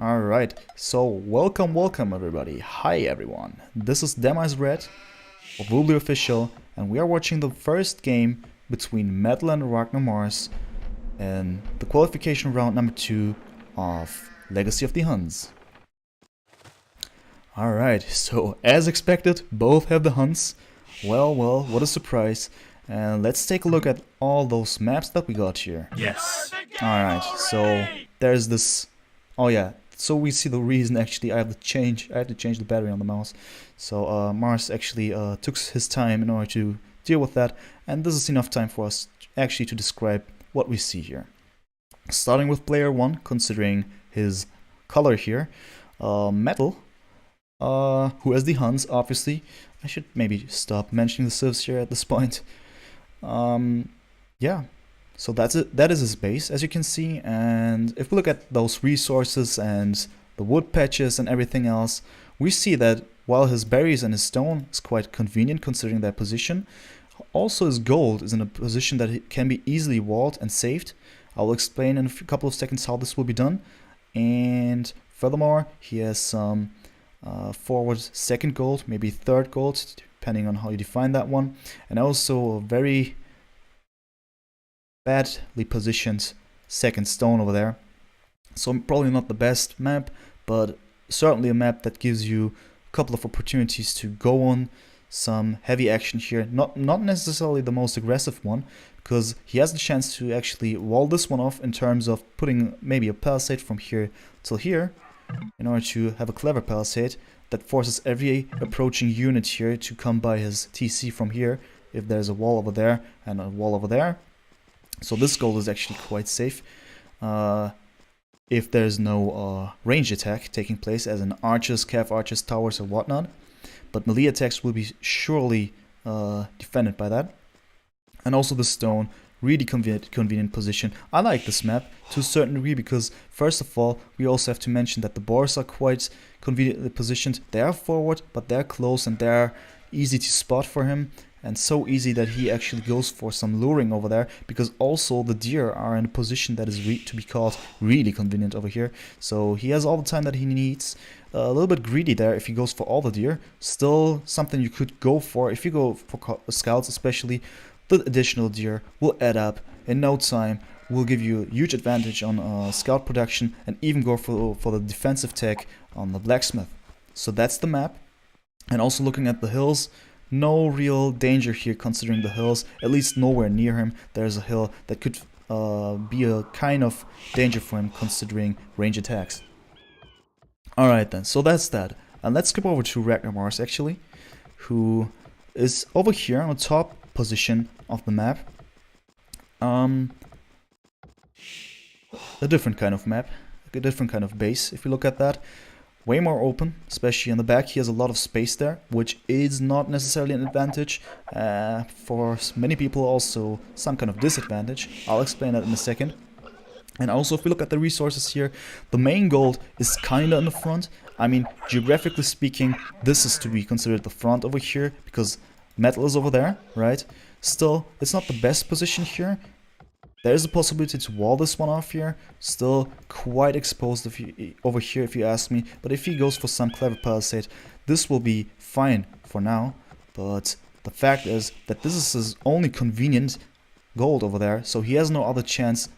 Alright, so welcome everybody. Hi everyone. This is DemiceRed of Will Official, and we are watching the first game between Metal and Ragnar Mars in the qualification round number 2 of Legacy of the Huns. Alright, so as expected, both have the Huns. Well, what a surprise. And let's take a look at all those maps that we got here. Yes. Alright, so there's this... Oh yeah, so we see the reason actually I have to change the battery on the mouse. So Mars actually took his time in order to deal with that, and this is enough time for us actually to describe what we see here. Starting with player 1, considering his color here, Metal, who has the Huns, obviously. I should maybe stop mentioning the civs here at this point. Yeah, so that's it. That is his base, as you can see. And if we look at those resources and the wood patches and everything else, we see that while his berries and his stone is quite convenient considering their position, also his gold is in a position that it can be easily walled and saved. I will explain in a couple of seconds how this will be done. And furthermore, he has some forward second gold, maybe third gold, depending on how you define that one, and also a very badly positioned second stone over there. So probably not the best map, but certainly a map that gives you a couple of opportunities to go on some heavy action here. Not necessarily the most aggressive one, because he has the chance to actually wall this one off in terms of putting maybe a palisade from here till here, in order to have a clever palisade that forces every approaching unit here to come by his TC from here if there's a wall over there and a wall over there. So this goal is actually quite safe if there's no range attack taking place, as in archers, cav archers, towers or whatnot. But melee attacks will be surely defended by that. And also the stone, really convenient position. I like this map to a certain degree because, first of all, we also have to mention that the boars are quite conveniently positioned. They are forward, but they're close and they're easy to spot for him. And so easy that he actually goes for some luring over there, because also the deer are in a position that is to be called really convenient over here. So he has all the time that he needs. A little bit greedy there if he goes for all the deer. Still something you could go for if you go for scouts, especially. The additional deer will add up in no time, will give you a huge advantage on scout production, and even go for the defensive tech on the blacksmith. So that's the map. And also looking at the hills, no real danger here considering the hills, at least nowhere near him. There's a hill that could be a kind of danger for him considering range attacks. Alright then, so that's that. And let's skip over to Ragnar Mars actually, who is over here on the top position of the map. A different kind of map, a different kind of base if you look at that. Way more open, especially in the back. He has a lot of space there, which is not necessarily an advantage. For many people also some kind of disadvantage. I'll explain that in a second. And also if we look at the resources here, the main gold is kinda in the front. I mean, geographically speaking, this is to be considered the front over here, because Metal is over there, right? Still, it's not the best position here. There's a possibility to wall this one off here. Still quite exposed over here if you ask me. But if he goes for some clever palisade, this will be fine for now. But the fact is that this is his only convenient gold over there. So he has no other chance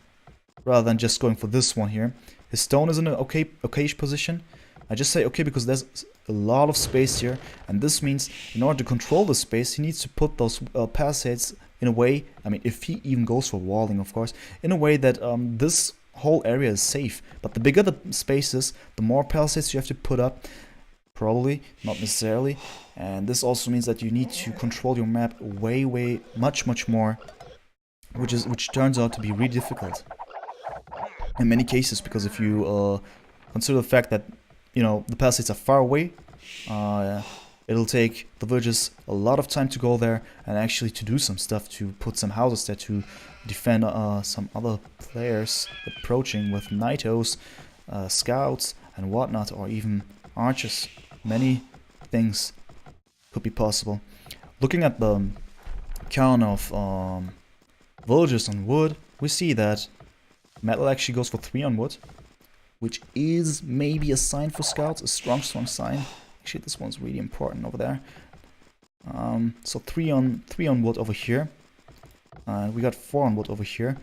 rather than just going for this one here. His stone is in an okayish position. I just say okay because there's a lot of space here, and this means in order to control the space, he needs to put those palisades in a way, I mean, if he even goes for walling, of course, in a way that this whole area is safe. But the bigger the spaces, the more palisades you have to put up, probably, not necessarily. And this also means that you need to control your map way, much more, which turns out to be really difficult in many cases, because if you consider the fact that, you know, the palisades are far away, it'll take the villagers a lot of time to go there and actually to do some stuff, to put some houses there to defend some other players approaching with knightos, scouts and whatnot, or even archers. Many things could be possible. Looking at the count of villagers on wood, we see that Metal actually goes for 3 on wood. which is maybe a sign for scouts, a strong sign. Actually, this one's really important over there. So 3 on wood over here. We got 4 on wood over here.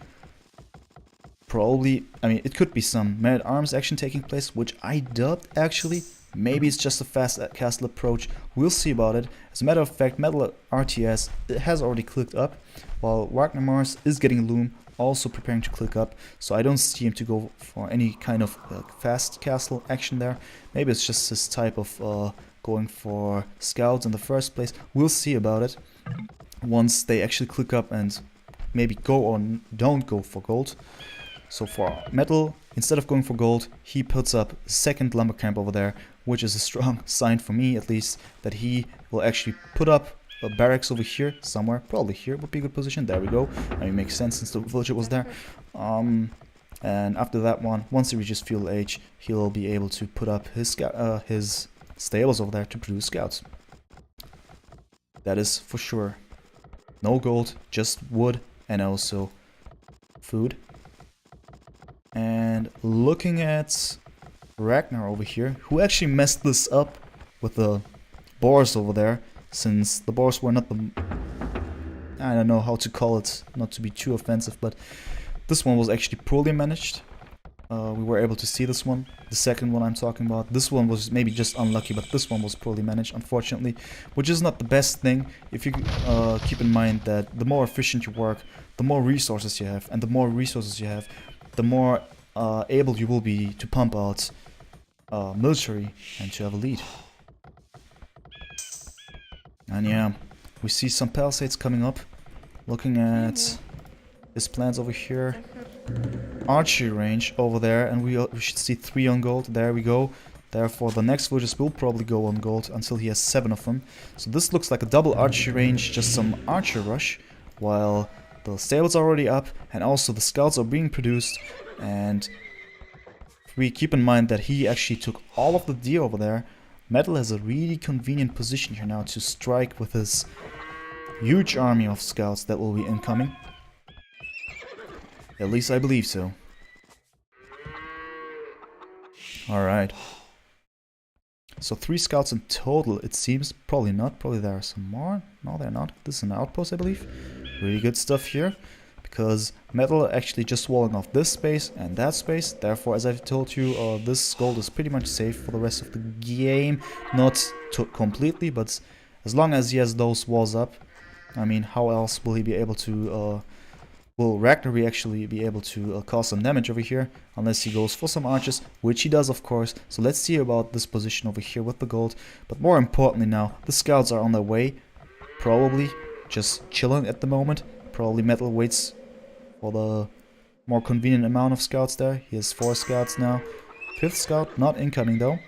Probably, I mean, it could be some man-at-arms action taking place, which I doubt actually. Maybe it's just a fast castle approach. We'll see about it. As a matter of fact, MetalRTS has already clicked up, while Wagner Mars is getting Loom, also preparing to click up. So I don't see him to go for any kind of fast castle action there. Maybe it's just this type of going for scouts in the first place. We'll see about it once they actually click up and maybe go or don't go for gold. So for Metal, instead of going for gold, he puts up a second lumber camp over there, which is a strong sign for me at least, that he will actually put up a barracks over here somewhere. Probably here would be a good position. There we go. I mean, it makes sense since the villager was there. And after that one, once he reaches feudal age, he'll be able to put up his stables over there to produce scouts. That is for sure. No gold, just wood and also food. And looking at Ragnar over here, who actually messed this up with the boars over there, since the boars were not the... I don't know how to call it, not to be too offensive, but this one was actually poorly managed. We were able to see this one, the second one I'm talking about. This one was maybe just unlucky, but this one was poorly managed, unfortunately, which is not the best thing if you keep in mind that the more efficient you work, the more resources you have, and the more resources you have, the more able you will be to pump out military and to have a lead. And yeah, we see some palisades coming up. Looking at his plans over here. Archery range over there, and we should see 3 on gold. There we go. Therefore, the next villagers will probably go on gold until he has 7 of them. So this looks like a double archery range, just some archer rush, while the stables are already up, and also the scouts are being produced. And we keep in mind that he actually took all of the deer over there. Metal has a really convenient position here now to strike with his huge army of scouts that will be incoming. At least I believe so. Alright. So 3 scouts in total, it seems. Probably not. Probably there are some more. No, they're not. This is an outpost, I believe. Really good stuff here. Because Metal actually just walling off this space and that space. Therefore, as I've told you, this gold is pretty much safe for the rest of the game. Not completely, but as long as he has those walls up. I mean, how else will he be able to... will Ragnar actually be able to cause some damage over here? Unless he goes for some archers, which he does, of course. So let's see about this position over here with the gold. But more importantly now, the scouts are on their way. Probably just chilling at the moment. Probably Metal waits for the more convenient amount of scouts there. He has 4 scouts now. 5th scout, not incoming though.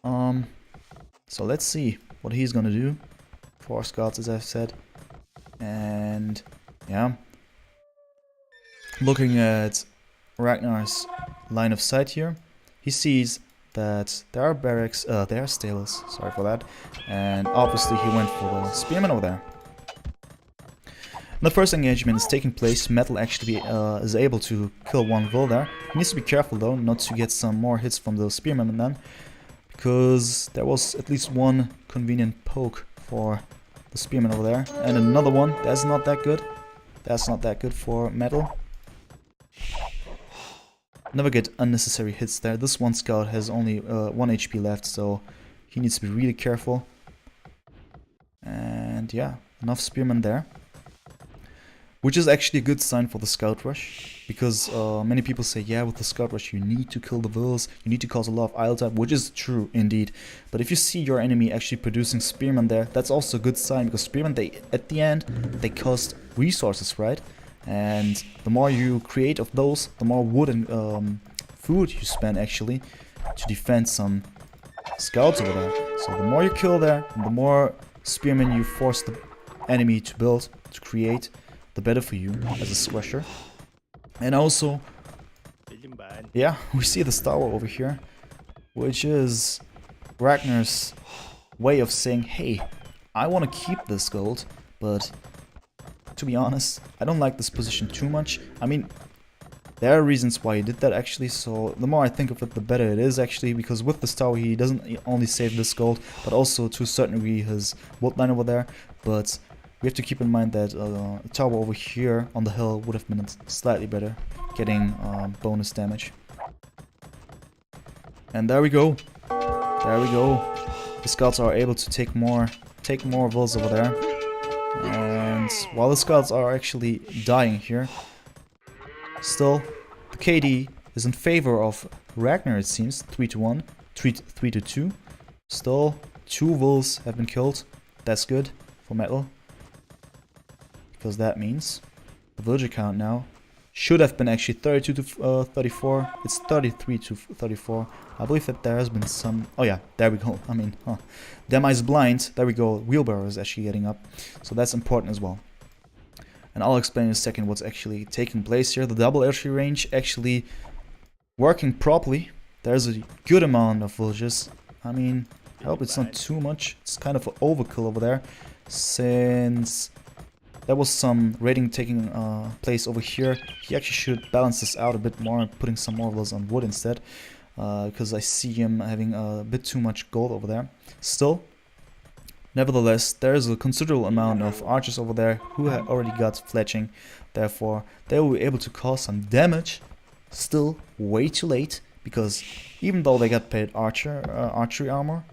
So let's see what he's gonna do. 4 scouts, as I've said. And yeah. Looking at Ragnar's line of sight here, he sees that there are barracks, there are stables, sorry for that. And obviously he went for the spearmen over there. The first engagement is taking place. Metal actually is able to kill 1 vill there. He needs to be careful though, not to get some more hits from the spearmen then, because there was at least 1 convenient poke for the spearmen over there, and another one. That's not that good. That's not that good for Metal. Never get unnecessary hits there. This 1 scout has only 1 HP left, so he needs to be really careful. And yeah, enough spearmen there. Which is actually a good sign for the scout rush, because many people say, yeah, with the scout rush you need to kill the vills, you need to cause a lot of idle time, which is true indeed. But if you see your enemy actually producing spearmen there, that's also a good sign, because spearmen, they at the end, they cost resources, right? And the more you create of those, the more wood and food you spend actually to defend some scouts over there. So the more you kill there, and the more spearmen you force the enemy to build, to create, the better for you as a squasher. And also, yeah, we see the Star War over here, which is Ragnar's way of saying, hey, I want to keep this gold, but to be honest, I don't like this position too much. I mean, There are reasons why he did that actually, so the more I think of it, the better it is actually, because with this tower he doesn't only save this gold, but also to a certain degree his woodline over there. But we have to keep in mind that a tower over here on the hill would have been slightly better, getting bonus damage. And there we go. There we go. The scouts are able to take more vills over there. And while the scouts are actually dying here, still the KD is in favor of Ragnar, it seems. 3-1, 3-2. Still 2 vills have been killed. That's good for metal, because that means the villager count now should have been actually 32 to 34. It's 33 to 34. I believe that there has been some... Oh yeah, there we go. I mean, Them Eyes Blind. There we go. Wheelbarrow is actually getting up. So that's important as well. And I'll explain in a second what's actually taking place here. The double archery range actually working properly. There's a good amount of villagers. I mean, I hope it's not too much. It's kind of an overkill over there, since there was some raiding taking place over here. He actually should balance this out a bit more and putting some more vills on wood instead, because I see him having a bit too much gold over there. Still, nevertheless, there's a considerable amount of archers over there who have already got fletching. Therefore, they will be able to cause some damage. Still, way too late, because even though they got paid archery armor,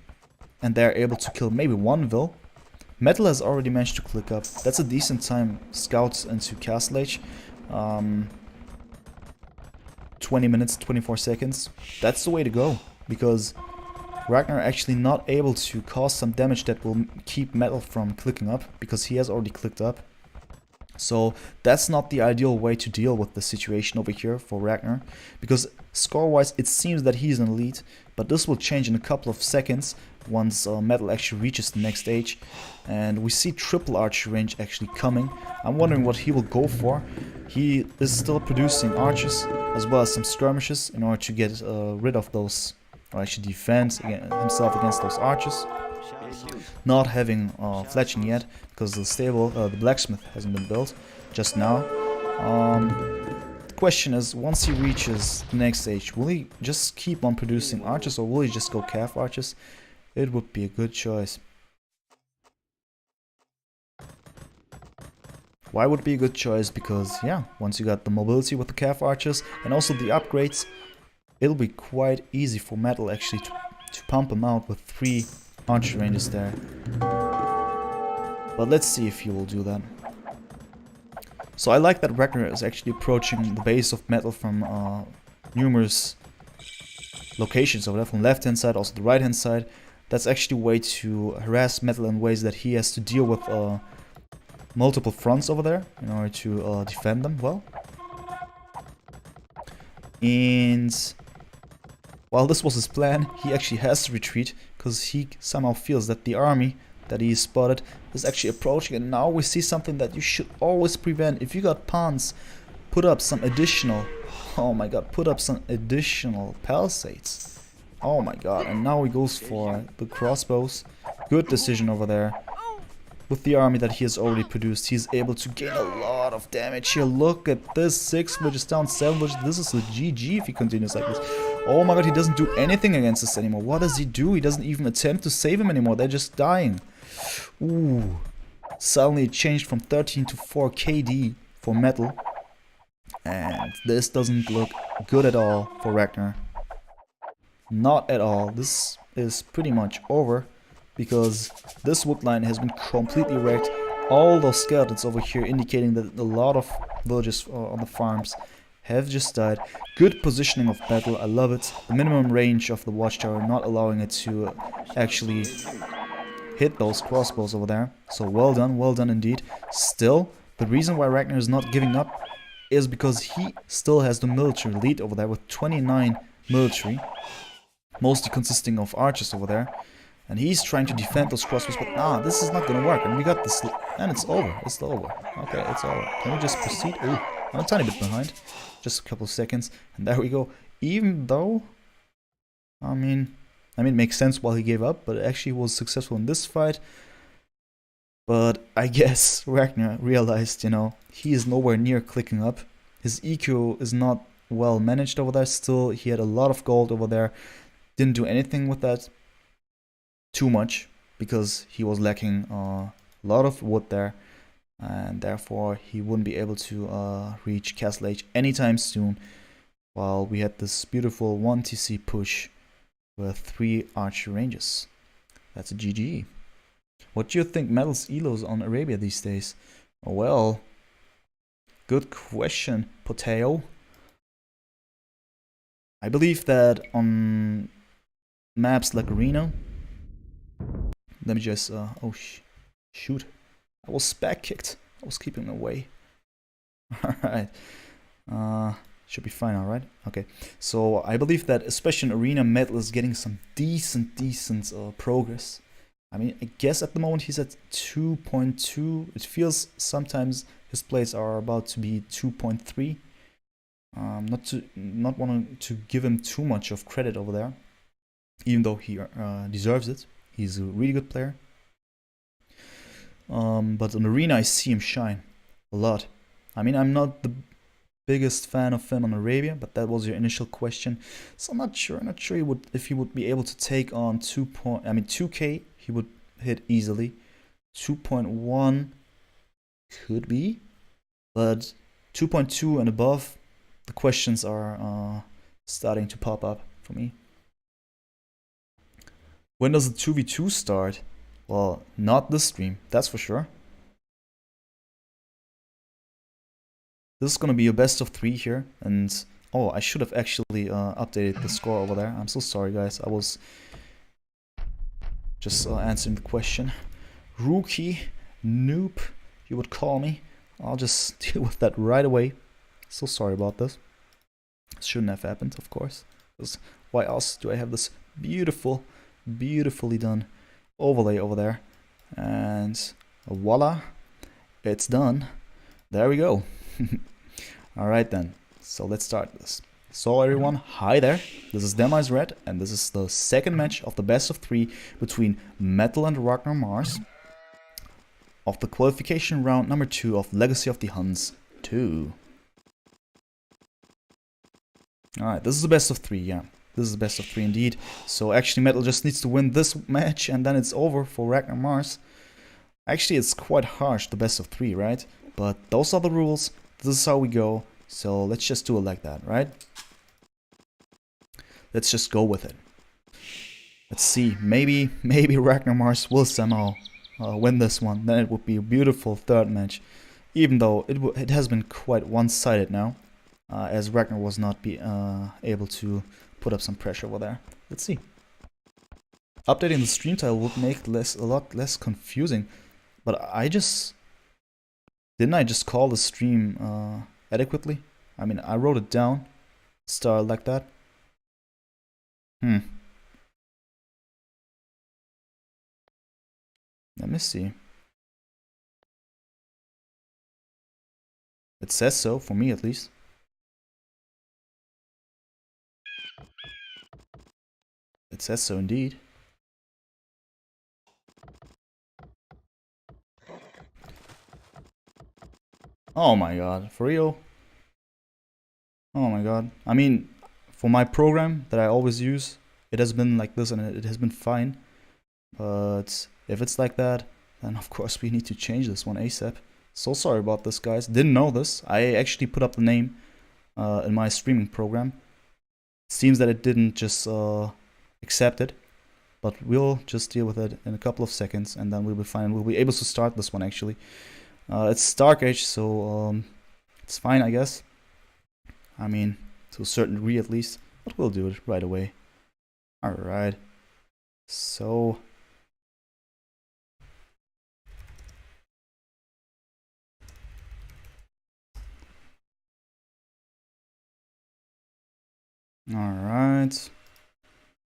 and they're able to kill maybe 1 vill, Metal has already managed to click up. That's a decent time. Scouts into Castle Age. 20 minutes, 24 seconds. That's the way to go, because Ragnar actually not able to cause some damage that will keep Metal from clicking up, because he has already clicked up. So that's not the ideal way to deal with the situation over here for Ragnar, because score-wise it seems that he's in the lead, but this will change in a couple of seconds once Metal actually reaches the next stage, and we see triple archery range actually coming. I'm wondering what he will go for. He is still producing archers as well as some skirmishes in order to get rid of those, or actually defend himself against those archers. Not having fletching yet, because the stable, the blacksmith hasn't been built just now. The question is, once he reaches the next stage, will he just keep on producing archers, or will he just go calf archers? It would be a good choice. Why would it be a good choice? Because, yeah, once you got the mobility with the calf archers and also the upgrades, it'll be quite easy for Metal actually to pump him out with 3 archer ranges there. But let's see if he will do that. So I like that Ragnar is actually approaching the base of Metal from numerous locations over there, from left hand side, also the right hand side. That's actually a way to harass Metal in ways that he has to deal with multiple fronts over there in order to defend them well. And while this was his plan, he actually has to retreat, because he somehow feels that the army that he spotted is actually approaching, and now we see something that you should always prevent. If you got pawns, put up some additional, oh my god, put up some additional palisades. Oh my god, and now he goes for the crossbows. Good decision over there. With the army that he has already produced, he's able to gain a lot of damage here. Look at this, 6 villages down, 7 villages. This is a GG if he continues like this. Oh my god, he doesn't do anything against us anymore. What does he do? He doesn't even attempt to save him anymore. They're just dying. Ooh. Suddenly it changed from 13 to 4 KD for Metal. And this doesn't look good at all for Ragnar. Not at all. This is pretty much over, because this wood line has been completely wrecked. All those skeletons over here indicating that a lot of villagers on the farms have just died. Good positioning of battle, I love it. The minimum range of the watchtower not allowing it to actually hit those crossbows over there. So well done indeed. Still, the reason why Ragnar is not giving up is because he still has the military lead over there with 29 military, mostly consisting of archers over there. And he's trying to defend those crossbows, but this is not gonna work. And we got this, and it's over. It's over. Okay, it's over. Can we just proceed? Ooh, I'm a tiny bit behind. Just a couple of seconds, and there we go. Even though, I mean, it makes sense why he gave up, but actually was successful in this fight. But I guess Ragnar realized, you know, he is nowhere near clicking up. His EQ is not well managed over there. Still, he had a lot of gold over there. Didn't do anything with that too much because he was lacking a lot of wood there, and therefore he wouldn't be able to reach Castle Age anytime soon, while we had this beautiful 1 TC push with 3 archer ranges. That's a GG. What do you think Metal's elos on Arabia these days? Well, good question, Poteo. I believe that on maps like Arena, let me just, oh shoot, I was back kicked. I was keeping away. Alright, should be fine, alright? Okay, so I believe that especially in Arena, Metal is getting some decent progress. I mean, I guess at the moment he's at 2.2. It feels sometimes his plays are about to be 2.3. Not wanting to give him too much of credit over there, even though he deserves it. He's a really good player. But on Arena, I see him shine a lot. I mean, I'm not the biggest fan of him on Arabia, but that was your initial question, so I'm not sure. If he would be able to take on 2K. He would hit easily. 2.1 could be, but 2.2 and above, the questions are starting to pop up for me. When does the 2v2 start? Well, not this stream, that's for sure. This is gonna be a best of 3 here, and oh, I should have actually updated the score over there. I'm so sorry, guys. I was just answering the question. Rookie, noob, you would call me. I'll just deal with that right away. So sorry about this. Shouldn't have happened, of course. Because why else do I have this beautifully done overlay over there? And voila, it's done. There we go. Alright then, so let's start this. So everyone, hi there, this is Demise Red, and this is the second match of the best of 3 between Metal and Ragnar Mars of the qualification round number 2 of Legacy of the Huns 2. Alright, this is the best of 3, yeah. This is the best of 3 indeed. So actually Metal just needs to win this match and then it's over for Ragnar Mars. Actually, it's quite harsh, the best of 3, right? But those are the rules, this is how we go. So let's just do it like that, right? Let's just go with it. Let's see, maybe Ragnar Mars will somehow win this one. Then it would be a beautiful third match. Even though it has been quite one-sided now, as Ragnar was not able to put up some pressure over there. Let's see. Updating the stream title would make a lot less confusing. But didn't I just call the stream adequately? I mean, I wrote it down, style like that. Let me see. It says so, for me at least. It says so indeed. Oh my god, for real? Oh my god. I mean, for my program that I always use, it has been like this and it has been fine. But if it's like that, then of course we need to change this one ASAP. So sorry about this, guys. Didn't know this. I actually put up the name in my streaming program. Seems that it didn't just accept it. But we'll just deal with it in a couple of seconds and then we'll be fine. We'll be able to start this one actually. It's Dark Age, so it's fine, I guess. I mean, to a certain degree at least. But we'll do it right away. Alright. So... Alright.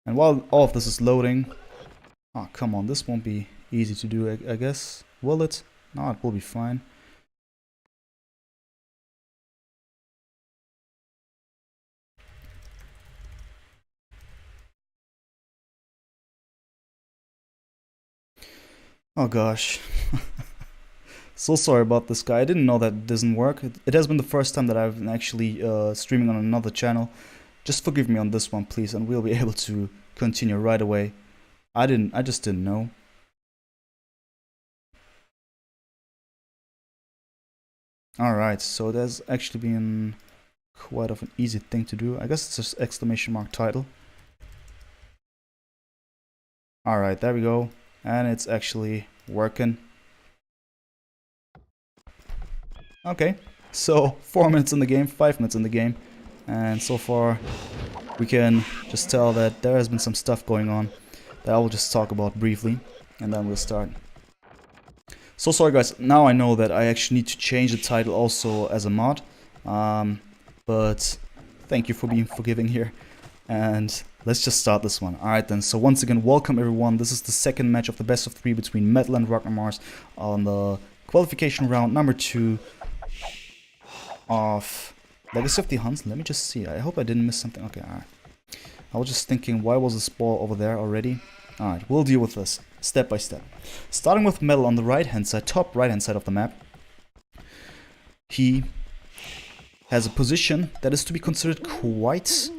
And while all of this is loading... Oh, come on, this won't be easy to do, I guess. Will it? No, it will be fine. Oh gosh. So sorry about this, guy. I didn't know that it doesn't work. It has been the first time that I've been actually streaming on another channel. Just forgive me on this one, please, and we'll be able to continue right away. I just didn't know. Alright, so there's actually been quite of an easy thing to do. I guess it's just exclamation mark title. Alright, there we go. And it's actually working. Okay, so 4 minutes in the game, 5 minutes in the game. And so far, we can just tell that there has been some stuff going on that I will just talk about briefly. And then we'll start. So sorry guys, now I know that I actually need to change the title also as a mod. But thank you for being forgiving here. And let's just start this one. Alright then, so once again, welcome everyone. This is the second match of the best of 3 between Metal and Ragnar Mars on the qualification round number 2 of Legacy of the Huns. Let me just see. I hope I didn't miss something. Okay, alright. I was just thinking, why was this ball over there already? Alright, we'll deal with this step by step. Starting with Metal on the right hand side, top right hand side of the map. He has a position that is to be considered quite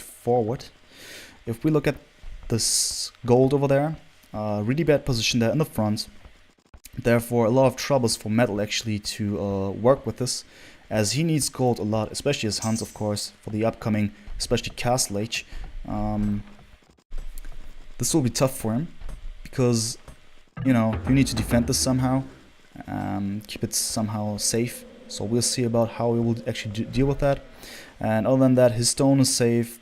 forward. If we look at this gold over there, really bad position there in the front. Therefore, a lot of troubles for Metal actually to work with this, as he needs gold a lot, especially as Huns, of course, for the upcoming, especially Castle Age. This will be tough for him, because, you know, you need to defend this somehow, keep it somehow safe. So we'll see about how we will actually deal with that. And other than that, his stone is safe,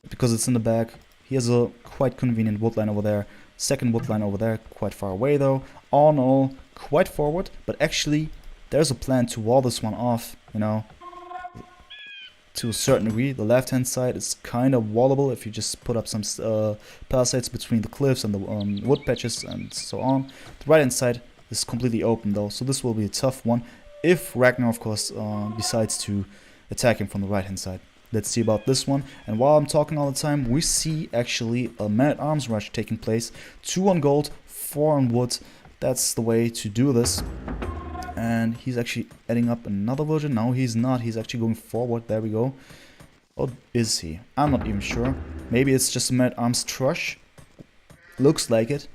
because it's in the back. He has a quite convenient wood line over there. Second wood line over there, quite far away though. All in all, quite forward, but actually, there's a plan to wall this one off, you know, to a certain degree. The left hand side is kind of wallable if you just put up some palisades between the cliffs and the wood patches and so on. The right hand side is completely open though, so this will be a tough one if Ragnar, of course, decides to attack him from the right hand side. Let's see about this one. And while I'm talking all the time, we see actually a man-at-arms rush taking place. 2 on gold, 4 on wood. That's the way to do this. And he's actually adding up another version. No, he's not. He's actually going forward. There we go. Or is he? I'm not even sure. Maybe it's just a man-at-arms trush. Looks like it.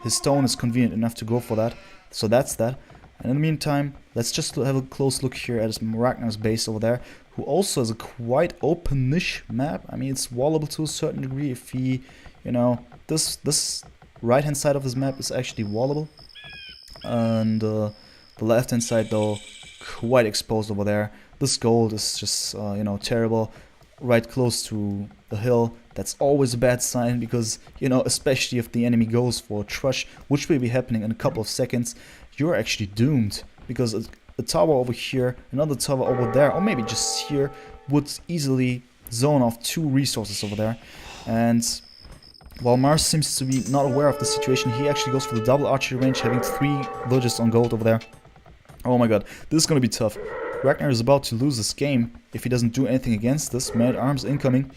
His stone is convenient enough to go for that. So that's that. And in the meantime, let's just have a close look here at Ragnar's base over there, who also has a quite open-ish map. I mean, it's wallable to a certain degree if he, you know, this right-hand side of his map is actually wallable. And the left-hand side, though, quite exposed over there. This gold is just, you know, terrible. Right close to the hill. That's always a bad sign because, you know, especially if the enemy goes for a trush, which will be happening in a couple of seconds, you're actually doomed, because a tower over here, another tower over there, or maybe just here, would easily zone off 2 resources over there. And while Mars seems to be not aware of the situation, he actually goes for the double archery range, having 3 villages on gold over there. Oh my god, this is gonna be tough. Ragnar is about to lose this game if he doesn't do anything against this. Man-at-arms incoming.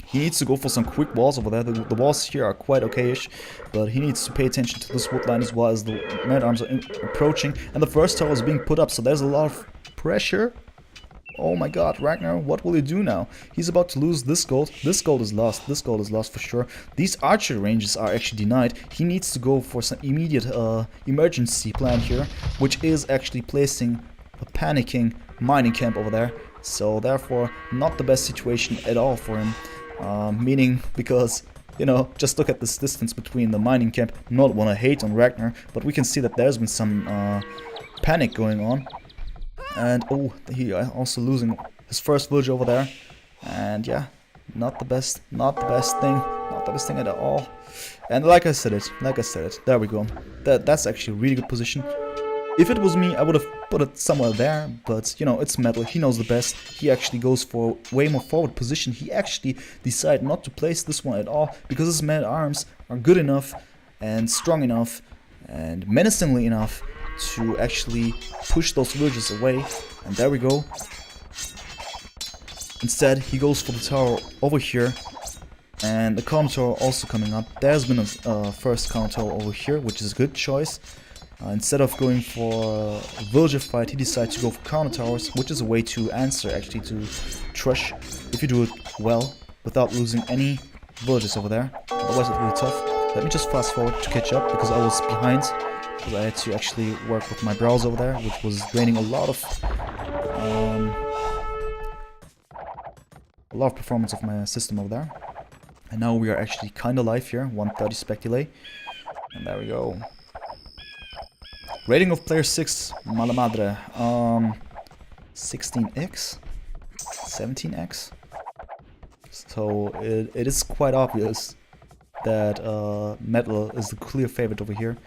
He needs to go for some quick walls over there. The walls here are quite okay-ish, but he needs to pay attention to this wood line as well as the man-at-arms are approaching. And the first tower is being put up, so there's a lot of pressure. Oh my god, Ragnar, what will he do now? He's about to lose this gold. This gold is lost. This gold is lost for sure. These archery ranges are actually denied. He needs to go for some immediate emergency plan here, which is actually placing a panicking mining camp over there. So therefore, not the best situation at all for him. Meaning, because, you know, just look at this distance between the mining camp. Not want to hate on Ragnar, but we can see that there's been some panic going on. And, oh, he also losing his first village over there. And yeah, not the best thing at all. And like I said it, there we go. That's actually a really good position. If it was me, I would have put it somewhere there, but, you know, it's Metal, he knows the best. He actually goes for way more forward position. He actually decided not to place this one at all, because his man-at-arms are good enough and strong enough and menacingly enough to actually push those villages away. And there we go. Instead, he goes for the tower over here, and the counter tower also coming up. There's been a first counter tower over here, which is a good choice. Instead of going for a villager fight, he decides to go for counter towers, which is a way to answer actually to Trush if you do it well without losing any villagers over there. Otherwise it's really tough. Let me just fast forward to catch up because I was behind. Because I had to actually work with my browser over there, which was draining a lot of performance of my system over there. And now we are actually kind of live here, 130 spec delay. And there we go. Rating of player 6, mala madre. 16x? 17x? So it is quite obvious that Metal is the clear favorite over here.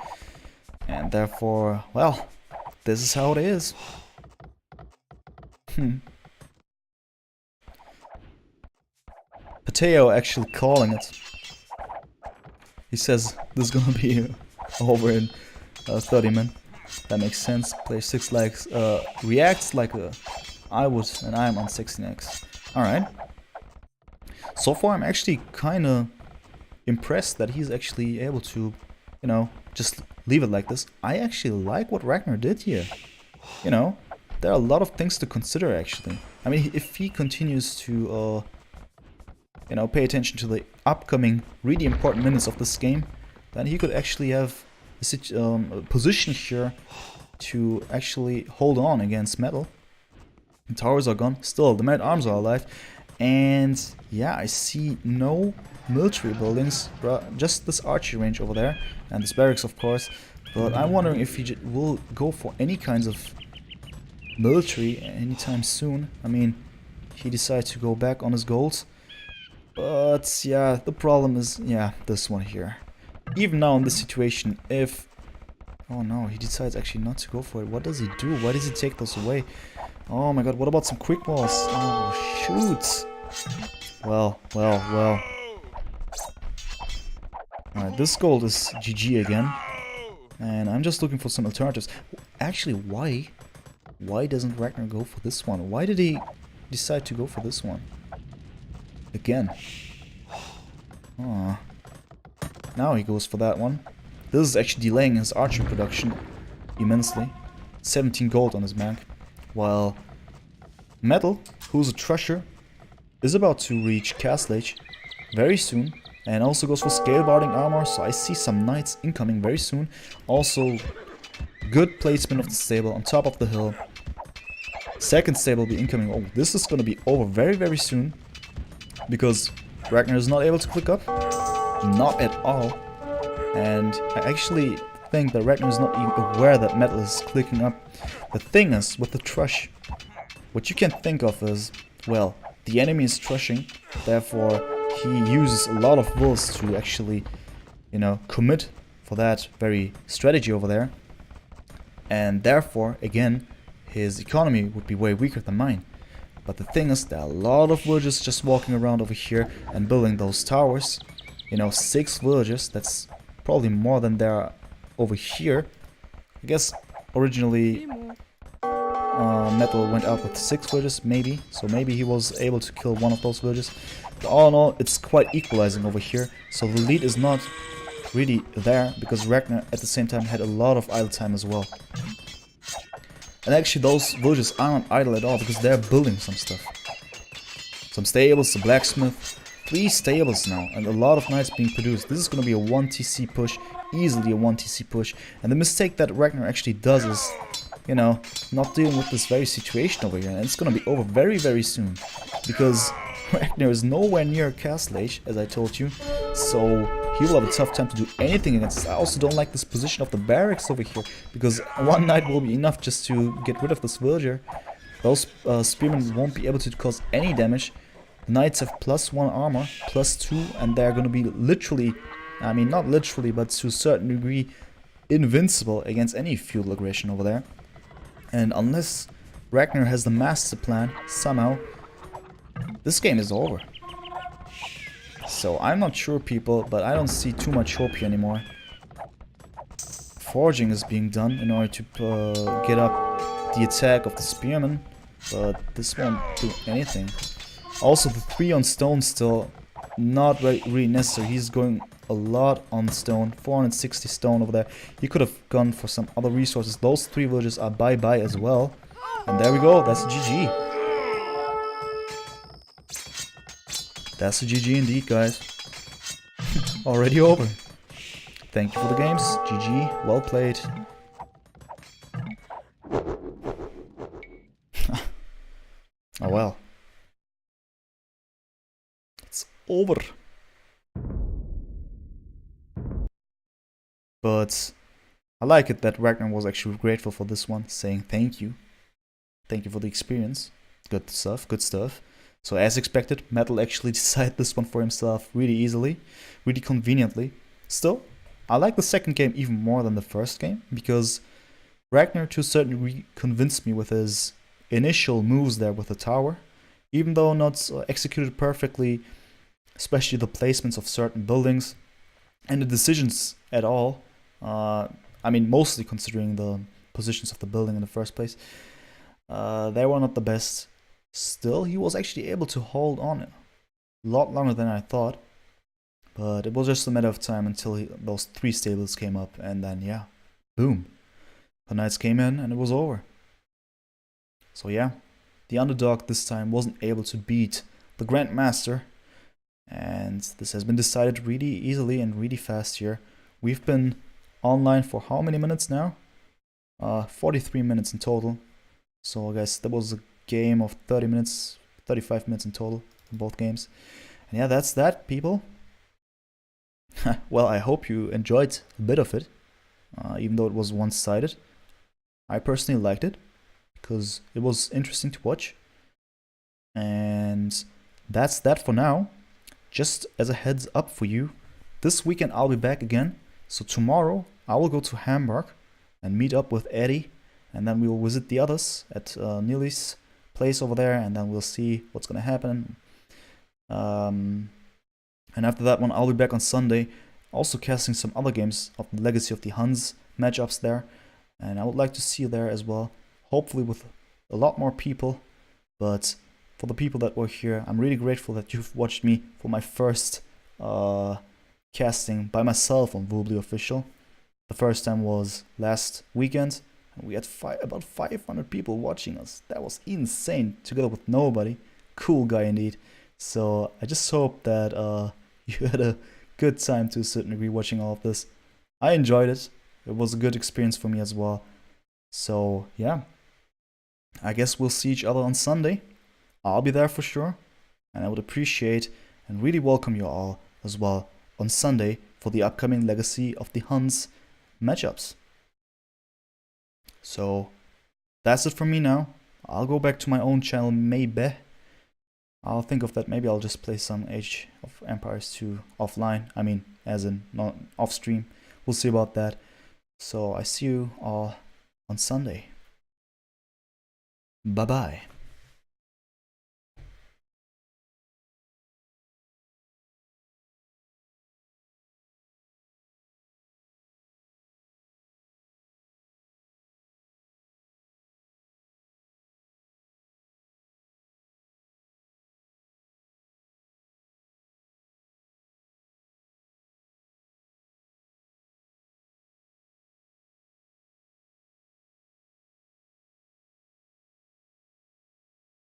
And therefore, well, this is how it is. Pateo actually calling it. He says this is gonna be over in 30 men. That makes sense. Player 6 likes reacts like I would, and I am on 16x. Alright. So far I'm actually kinda impressed that he's actually able to, you know, just leave it like this. I actually like what Ragnar did here. You know, there are a lot of things to consider actually. I mean, if he continues to you know, pay attention to the upcoming really important minutes of this game, then he could actually have a position here to actually hold on against Metal. The towers are gone. Still, the men-at-arms are alive. And yeah, I see no military buildings, just this archery range over there. And this barracks, of course. But I'm wondering if he will go for any kinds of military anytime soon. I mean, he decides to go back on his goals. But yeah, the problem is, yeah, this one here. Even now in this situation, if... Oh no, he decides actually not to go for it. What does he do? Why does he take those away? Oh my god, what about some quick balls? Oh, shoot! Well. Alright, this gold is GG again. And I'm just looking for some alternatives. Actually, why? Why doesn't Ragnar go for this one? Why did he decide to go for this one? Again. Oh. Now he goes for that one. This is actually delaying his archer production immensely. 17 gold on his bank. While Metal, who's a treasure, is about to reach Castle Age very soon. And also goes for scale barding armor. So I see some knights incoming very soon. Also, good placement of the stable on top of the hill. Second stable will be incoming. Oh, this is going to be over very soon. Because Ragnar is not able to click up. Not at all. And I actually think that Ragnar is not even aware that Metal is clicking up. The thing is, with the Trush, what you can think of is, well, the enemy is trushing, therefore he uses a lot of wills to actually, you know, commit for that very strategy over there. And therefore, again, his economy would be way weaker than mine. But the thing is, there are a lot of villagers just walking around over here and building those towers. You know, 6 villagers, that's probably more than there are over here. I guess originally Metal went out with 6 villagers, maybe. So maybe he was able to kill one of those villagers. But all in all, it's quite equalizing over here. So the lead is not really there, because Ragnar at the same time had a lot of idle time as well. And actually those villagers are not idle at all, because they're building some stuff. Some stables, a blacksmith, 3 stables now, and a lot of knights being produced. This is going to be a 1 TC push, easily a 1 TC push. And the mistake that Ragnar actually does is, you know, not dealing with this very situation over here. And it's going to be over very soon, because Ragnar is nowhere near Castle Age, as I told you. So he will have a tough time to do anything against us. I also don't like this position of the barracks over here, because 1 knight will be enough just to get rid of this villager. Those spearmen won't be able to cause any damage. Knights have +1 armor, +2, and they're going to be literally, I mean not literally, but to a certain degree, invincible against any feudal aggression over there. And unless Ragnar has the master plan, somehow, this game is over. So I'm not sure, people, but I don't see too much hope here anymore. Forging is being done in order to get up the attack of the spearmen, but this won't do anything. Also, the 3 on stone still not really necessary. He's going a lot on stone, 460 stone over there. You could have gone for some other resources. Those 3 villages are bye-bye as well. And there we go, that's a GG. That's a GG indeed, guys. Already over. Thank you for the games. GG, well played. Oh well. It's over. But I like it that Ragnar was actually grateful for this one, saying thank you. Thank you for the experience. Good stuff, good stuff. So as expected, Metal actually decided this one for himself really easily, really conveniently. Still, I like the second game even more than the first game, because Ragnar to a certain degree convinced me with his initial moves there with the tower, even though not executed perfectly, especially the placements of certain buildings and the decisions at all. I mean, mostly considering the positions of the building in the first place, they were not the best. Still, he was actually able to hold on a lot longer than I thought, but it was just a matter of time until those 3 stables came up, and then yeah, boom, the knights came in and it was over. So yeah, the underdog this time wasn't able to beat the Grandmaster, and this has been decided really easily and really fast here. We've been online for how many minutes now? 43 minutes in total. So I guess that was a game of 30 minutes, 35 minutes in total in both games. And yeah, that's that, people. Well, I hope you enjoyed a bit of it, even though it was one-sided. I personally liked it because it was interesting to watch. And that's that for now. Just as a heads up for you, this weekend I'll be back again. So tomorrow I will go to Hamburg and meet up with Eddie, and then we will visit the others at Neely's place over there, and then we'll see what's gonna happen. And after that one, I'll be back on Sunday, also casting some other games of the Legacy of the Huns matchups there, and I would like to see you there as well, hopefully with a lot more people. But for the people that were here, I'm really grateful that you've watched me for my first casting by myself on Woobly Official. The first time was last weekend, and we had about 500 people watching us. That was insane, together with nobody. Cool guy indeed. So I just hope that you had a good time to a certain degree watching all of this. I enjoyed it. It was a good experience for me as well. So yeah, I guess we'll see each other on Sunday. I'll be there for sure, and I would appreciate and really welcome you all as well on Sunday for the upcoming Legacy of the Huns matchups. So that's it from me now. I'll go back to my own channel, maybe. I'll think of that. Maybe I'll just play some Age of Empires 2 offline. I mean, as in not off stream. We'll see about that. So I see you all on Sunday. Bye bye.